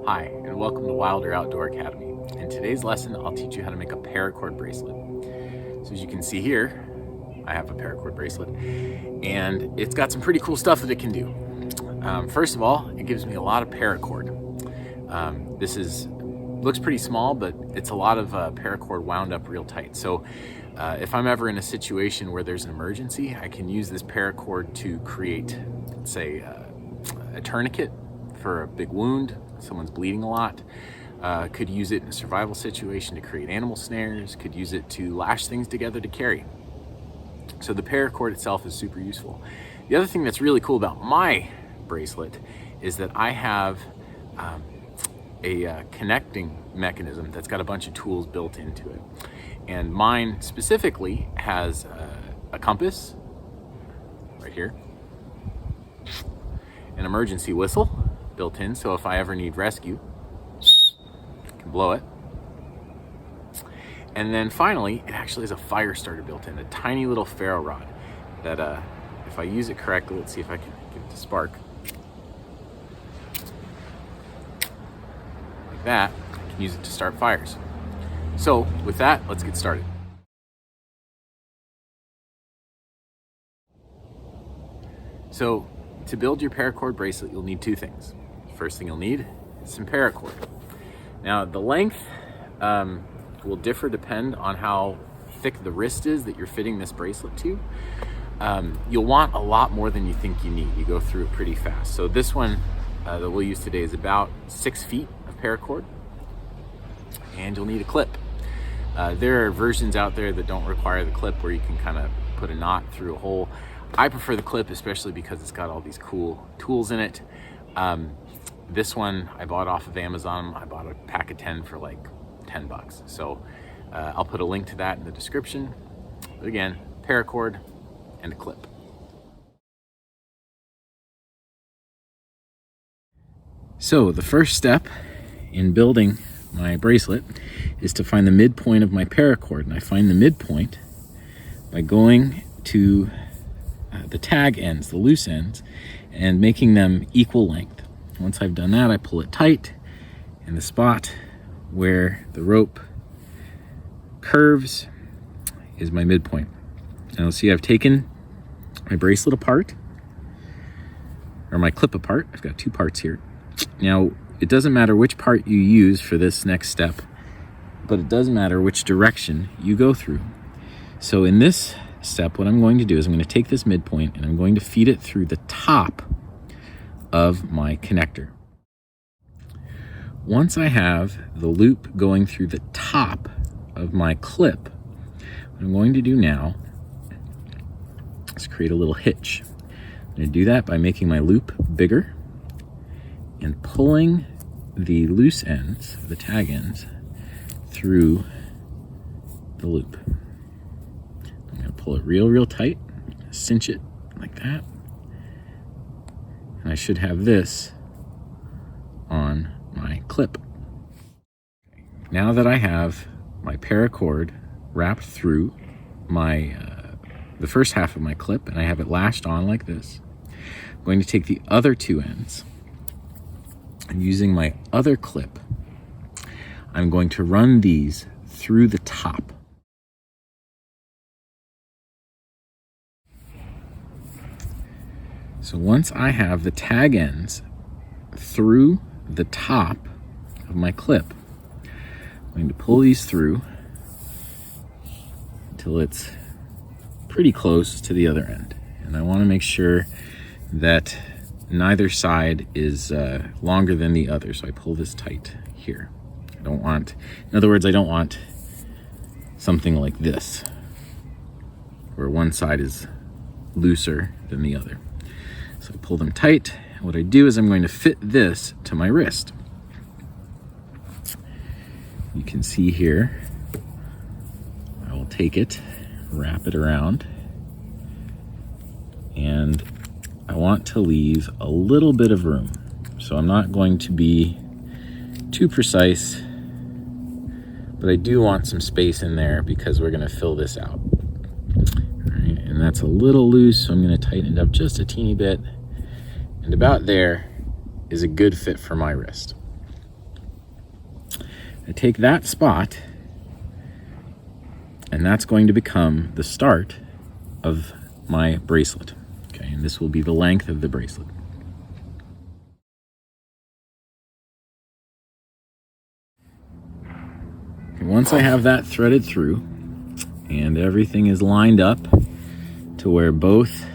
Hi, and welcome to Wilder Outdoor Academy. In today's lesson, I'll teach you how to make a paracord bracelet. So as you can see here, I have a paracord bracelet, and it's got some pretty cool stuff that it can do. First of all, it gives me a lot of paracord. Looks pretty small, but it's a lot of paracord wound up real tight. So if I'm ever in a situation where there's an emergency, I can use this paracord to create, let's say, a tourniquet for a big wound. Someone's bleeding a lot. Could use it in a survival situation to create animal snares, could use it to lash things together to carry. So the paracord itself is super useful. The other thing that's really cool about my bracelet is that I have a connecting mechanism that's got a bunch of tools built into it. And mine specifically has a compass right here, an emergency whistle built in, so if I ever need rescue, I can blow it. And then finally, it actually has a fire starter built in, a tiny little ferro rod that if I use it correctly, let's see if I can get it to spark. Like that, I can use it to start fires. So with that, let's get started. So to build your paracord bracelet, you'll need two things. First thing you'll need is some paracord. Now the length will depend on how thick the wrist is that you're fitting this bracelet to. You'll want a lot more than you think you need. You go through it pretty fast. So this one that we'll use today is about 6 feet of paracord, and you'll need a clip. There are versions out there that don't require the clip, where you can kind of put a knot through a hole. I prefer the clip, especially because it's got all these cool tools in it. This one I bought off of Amazon. I bought a pack of 10 for like $10. So I'll put a link to that in the description. But again, paracord and a clip. So the first step in building my bracelet is to find the midpoint of my paracord. And I find the midpoint by going to the tag ends, the loose ends, and making them equal length. Once I've done that, I pull it tight, and the spot where the rope curves is my midpoint. Now see, I've taken my bracelet apart, or my clip apart. I've got two parts here. Now, it doesn't matter which part you use for this next step, but it does matter which direction you go through. So in this step, what I'm going to do is I'm going to take this midpoint and I'm going to feed it through the top of my connector. Once I have the loop going through the top of my clip, what I'm going to do now is create a little hitch. I'm going to do that by making my loop bigger and pulling the loose ends, the tag ends, through the loop. I'm going to pull it real tight, cinch it like that. And I should have this on my clip. Now that I have my paracord wrapped through my the first half of my clip, and I have it lashed on like this, I'm going to take the other two ends, and using my other clip, I'm going to run these through the top. So once I have the tag ends through the top of my clip, I'm going to pull these through until it's pretty close to the other end. And I want to make sure that neither side is longer than the other. So I pull this tight here. In other words, I don't want something like this, where one side is looser than the other. So I pull them tight. What I do is I'm going to fit this to my wrist. You can see here, I will take it, wrap it around, and I want to leave a little bit of room. So I'm not going to be too precise, but I do want some space in there because we're going to fill this out. All right, and that's a little loose, so I'm going to tighten it up just a teeny bit. And about there is a good fit for my wrist. I take that spot, and that's going to become the start of my bracelet. Okay, and this will be the length of the bracelet. And once I have that threaded through and everything is lined up to where both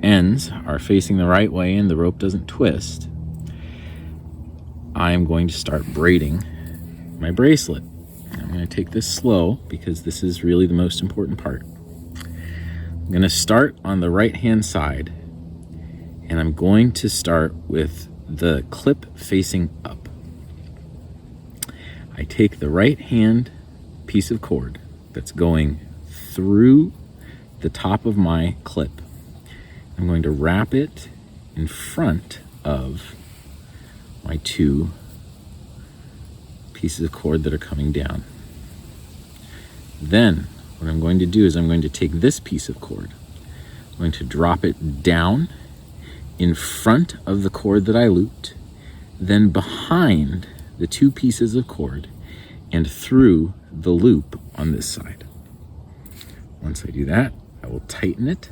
ends are facing the right way and the rope doesn't twist, I am going to start braiding my bracelet. I'm going to take this slow because this is really the most important part. I'm going to start on the right hand side, and I'm going to start with the clip facing up. I take the right hand piece of cord that's going through the top of my clip. I'm going to wrap it in front of my two pieces of cord that are coming down. Then what I'm going to do is I'm going to take this piece of cord, I'm going to drop it down in front of the cord that I looped, then behind the two pieces of cord and through the loop on this side. Once I do that, I will tighten it,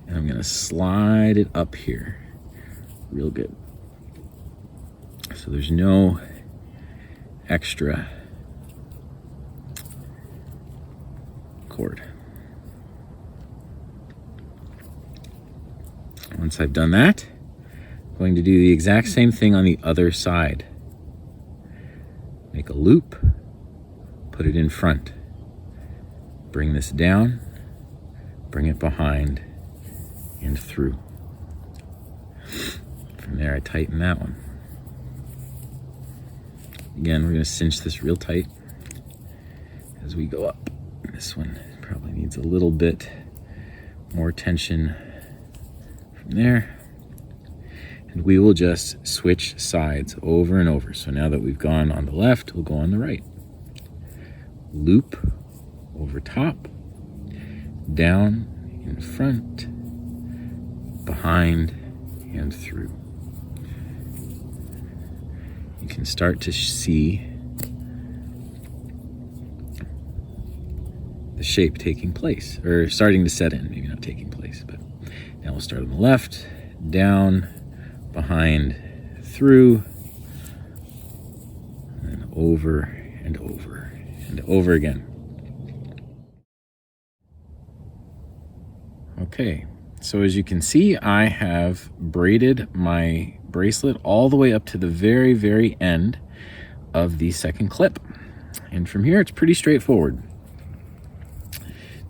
and I'm going to slide it up here real good, so there's no extra cord. Once I've done that, I'm going to do the exact same thing on the other side. Make a loop, put it in front, bring this down, bring it behind and through. From there, I tighten that one. Again, we're going to cinch this real tight as we go up. This one probably needs a little bit more tension from there. And we will just switch sides over and over. So now that we've gone on the left, we'll go on the right. Loop over top, down in front, behind and through. You can start to see the shape taking place, or starting to set in, maybe not taking place, but now we'll start on the left, down, behind, through, and then over and over and over again. Okay, so as you can see, I have braided my bracelet all the way up to the very, very end of the second clip. And from here, it's pretty straightforward.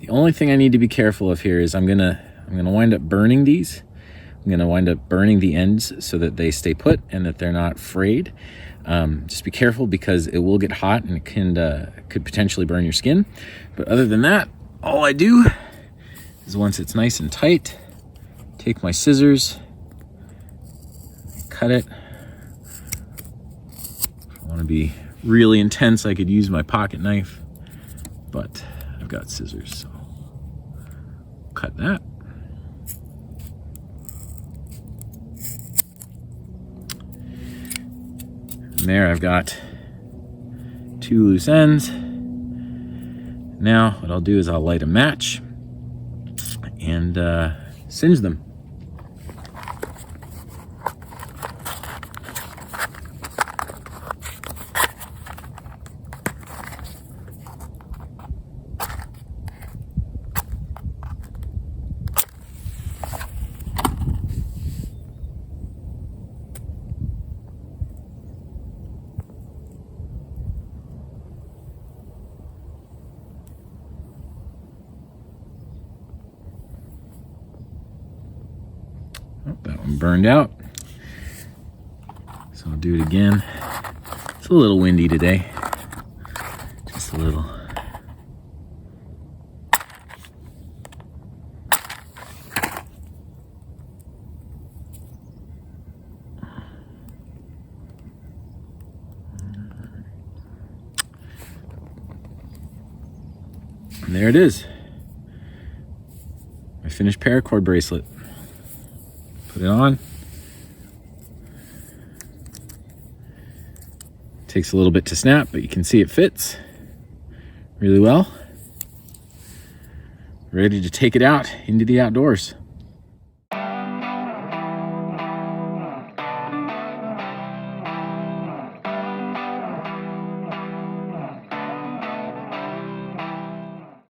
The only thing I need to be careful of here is I'm gonna wind up burning these. I'm gonna wind up burning the ends so that they stay put and that they're not frayed. Just be careful because it will get hot and it could potentially burn your skin. But other than that, all I do is once it's nice and tight, take my scissors, cut it. If I want to be really intense, I could use my pocket knife, but I've got scissors, so cut that. And there I've got two loose ends. Now what I'll do is I'll light a match and singe them. Oh, that one burned out, so I'll do it again. It's a little windy today, just a little. And there it is, my finished paracord bracelet. Put it on. Takes a little bit to snap, but you can see it fits really well. Ready to take it out into the outdoors.